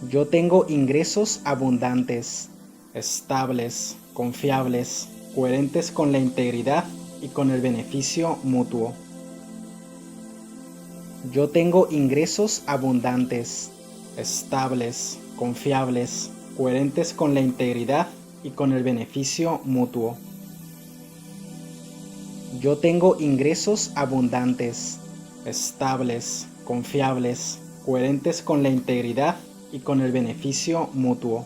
Yo tengo ingresos abundantes, estables, confiables, coherentes con la integridad y con el beneficio mutuo. Yo tengo ingresos abundantes, estables, confiables, coherentes con la integridad y con el beneficio mutuo. Yo tengo ingresos abundantes, estables, confiables, coherentes con la integridad y con el beneficio mutuo.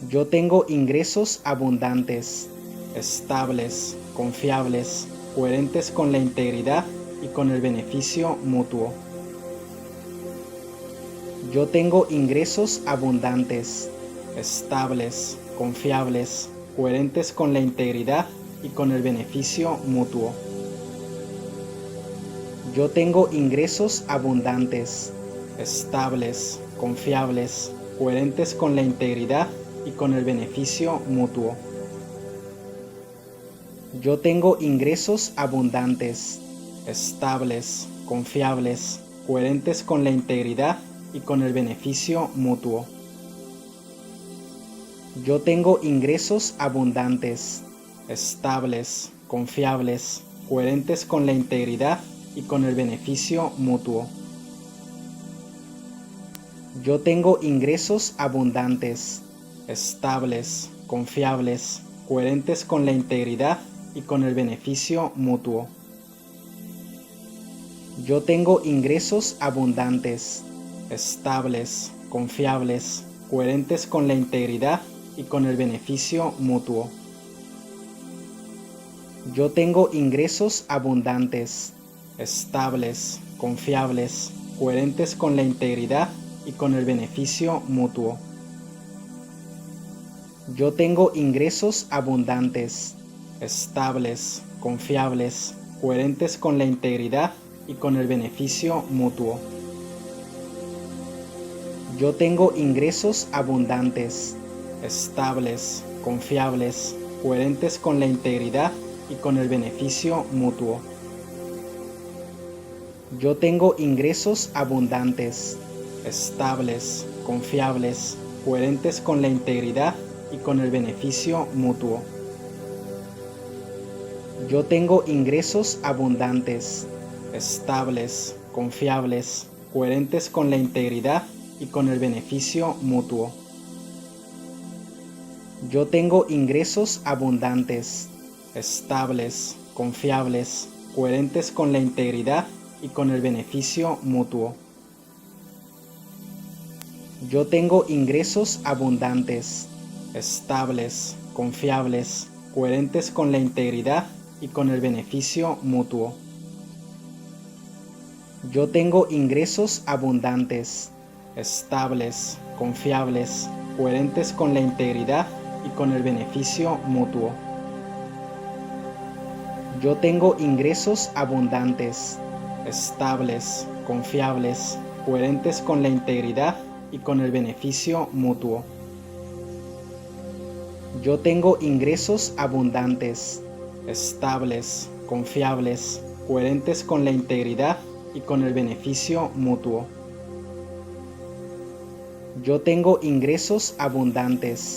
Yo tengo ingresos abundantes, estables, confiables, coherentes con la integridad y con el beneficio mutuo. Yo tengo ingresos abundantes, estables, confiables, coherentes con la integridad y con el beneficio mutuo. Yo tengo ingresos abundantes, estables, confiables, coherentes con la integridad y con el beneficio mutuo. Yo tengo ingresos abundantes, estables, confiables, coherentes con la integridad y con el beneficio mutuo. Yo tengo ingresos abundantes, estables, confiables, coherentes con la integridad y con el beneficio mutuo. Yo tengo ingresos abundantes, estables, confiables, coherentes con la integridad y con el beneficio mutuo. Yo tengo ingresos abundantes, estables, confiables, coherentes con la integridad y con el beneficio mutuo. Yo tengo ingresos abundantes, estables, confiables, coherentes con la integridad y con el beneficio mutuo. Yo tengo ingresos abundantes, estables, confiables, coherentes con la integridad y con el beneficio mutuo. Yo tengo ingresos abundantes, estables, confiables, coherentes con la integridad y con el beneficio mutuo. Yo tengo ingresos abundantes, estables, confiables, coherentes con la integridad y con el beneficio mutuo. Yo tengo ingresos abundantes, estables, confiables, coherentes con la integridad y con el beneficio mutuo. Yo tengo ingresos abundantes, estables, confiables, coherentes con la integridad y con el beneficio mutuo. Yo tengo ingresos abundantes, estables, confiables, coherentes con la integridad y con el beneficio mutuo. Yo tengo ingresos abundantes, estables, confiables, coherentes con la integridad y con el beneficio mutuo. Yo tengo ingresos abundantes, estables, confiables, coherentes con la integridad y con el beneficio mutuo. Yo tengo ingresos abundantes, estables, confiables, coherentes con la integridad y con el beneficio mutuo. Yo tengo ingresos abundantes,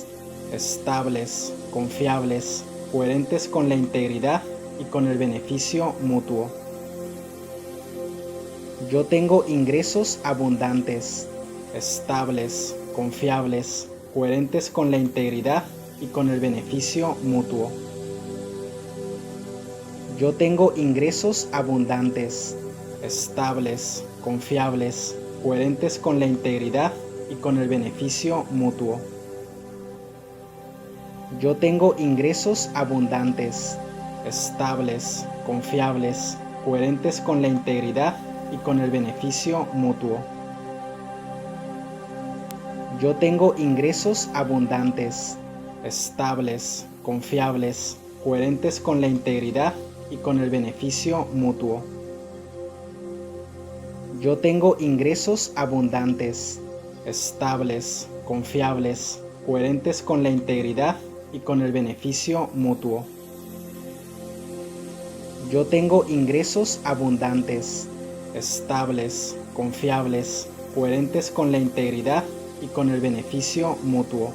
estables, confiables, coherentes con la integridad y con el beneficio mutuo. Yo tengo ingresos abundantes, estables, confiables, coherentes con la integridad y con el beneficio mutuo. Yo tengo ingresos abundantes, estables, confiables, coherentes con la integridad y con el beneficio mutuo. Yo tengo ingresos abundantes, estables, confiables, coherentes con la integridad y con el beneficio mutuo. Yo tengo ingresos abundantes, estables, confiables, coherentes con la integridad y con el beneficio mutuo. Yo tengo ingresos abundantes, estables, confiables, coherentes con la integridad y con el beneficio mutuo. Yo tengo ingresos abundantes, estables, confiables, coherentes con la integridad y con el beneficio mutuo.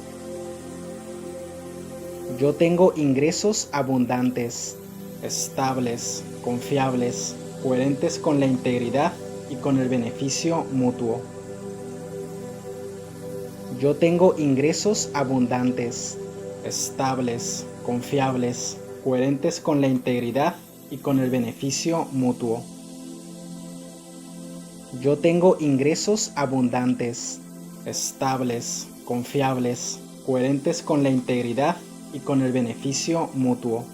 Yo tengo ingresos abundantes, estables, confiables, coherentes con la integridad y con el beneficio mutuo. Yo tengo ingresos abundantes, estables, confiables, coherentes con la integridad y con el beneficio mutuo. Yo tengo ingresos abundantes, estables, confiables, coherentes con la integridad y con el beneficio mutuo.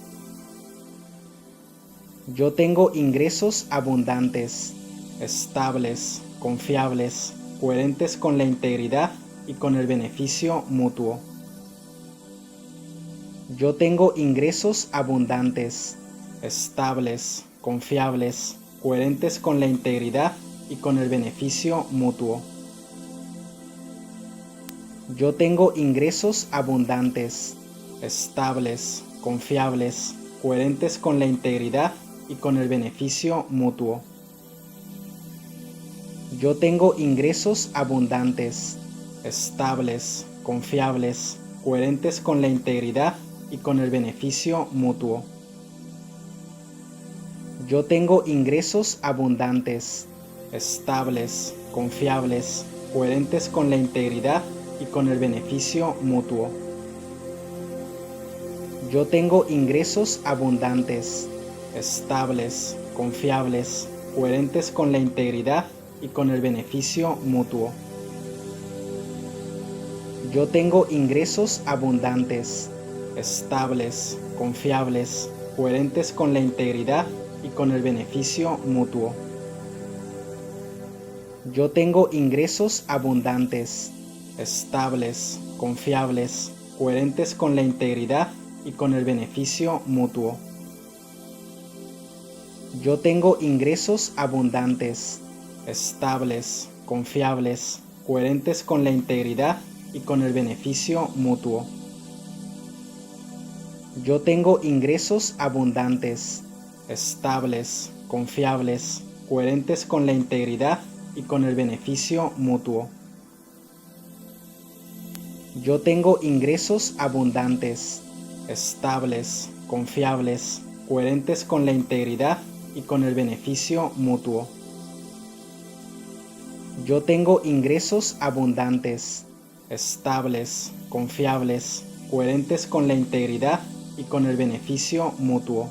Yo tengo ingresos abundantes, estables, confiables, coherentes con la integridad y con el beneficio mutuo. Yo tengo ingresos abundantes, estables, confiables, coherentes con la integridad y con el beneficio mutuo. Yo tengo ingresos abundantes, estables, confiables, coherentes con la integridad y con el beneficio mutuo. Yo tengo ingresos abundantes, estables, confiables, coherentes con la integridad y con el beneficio mutuo. Yo tengo ingresos abundantes, estables, confiables, coherentes con la integridad y con el beneficio mutuo. Yo tengo ingresos abundantes, estables, confiables, coherentes con la integridad y con el beneficio mutuo. Yo tengo ingresos abundantes, estables, confiables, coherentes con la integridad y con el beneficio mutuo. Yo tengo ingresos abundantes, estables, confiables, coherentes con la integridad y con el beneficio mutuo. Yo tengo ingresos abundantes, estables, confiables, coherentes con la integridad y con el beneficio mutuo. Yo tengo ingresos abundantes, estables, confiables, coherentes con la integridad y con el beneficio mutuo. Yo tengo ingresos abundantes, estables, confiables, coherentes con la integridad y con el beneficio mutuo. Yo tengo ingresos abundantes, estables, confiables, coherentes con la integridad y con el beneficio mutuo.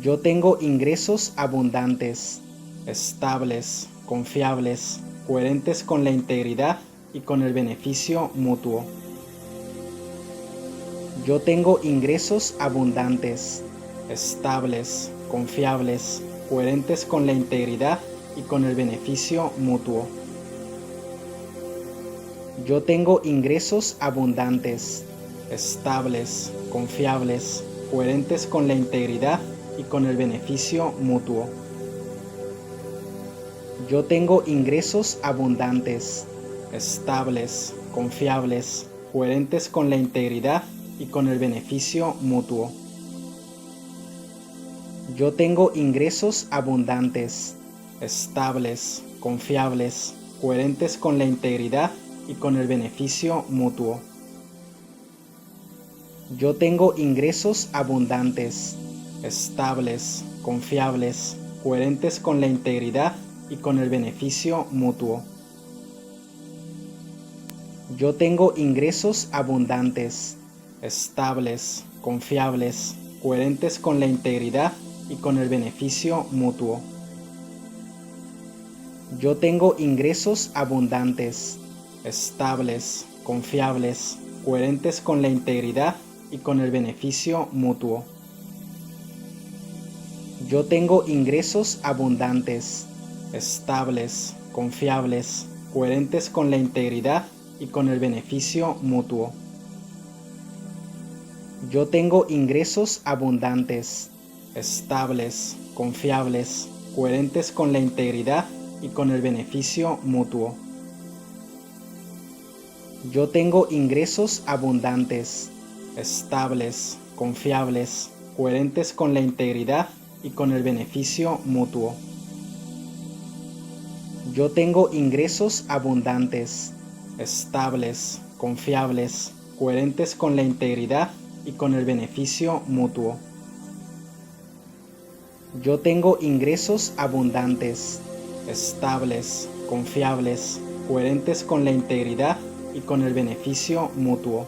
Yo tengo ingresos abundantes, estables, confiables, coherentes con la integridad y con el beneficio mutuo. Yo tengo ingresos abundantes, estables, confiables, coherentes con la integridad y con el beneficio mutuo. Yo tengo ingresos abundantes, estables, confiables, coherentes con la integridad y con el beneficio mutuo. Yo tengo ingresos abundantes, estables, confiables, coherentes con la integridad y con el beneficio mutuo. Yo tengo ingresos abundantes, estables, confiables, coherentes con la integridad y con el beneficio mutuo. Yo tengo ingresos abundantes, estables, confiables, coherentes con la integridad y con el beneficio mutuo. Yo tengo ingresos abundantes, estables, confiables, coherentes con la integridad y con el beneficio mutuo. Yo tengo ingresos abundantes, estables, confiables, coherentes con la integridad y con el beneficio mutuo. Yo tengo ingresos abundantes, estables, confiables, coherentes con la integridad y con el beneficio mutuo. Yo tengo ingresos abundantes, estables, confiables, coherentes con la integridad y con el beneficio mutuo. Yo tengo ingresos abundantes, estables, confiables, coherentes con la integridad y con el beneficio mutuo. Yo tengo ingresos abundantes, estables, confiables, coherentes con la integridad y con el beneficio mutuo. Yo tengo ingresos abundantes, estables, confiables, coherentes con la integridad y con el beneficio mutuo.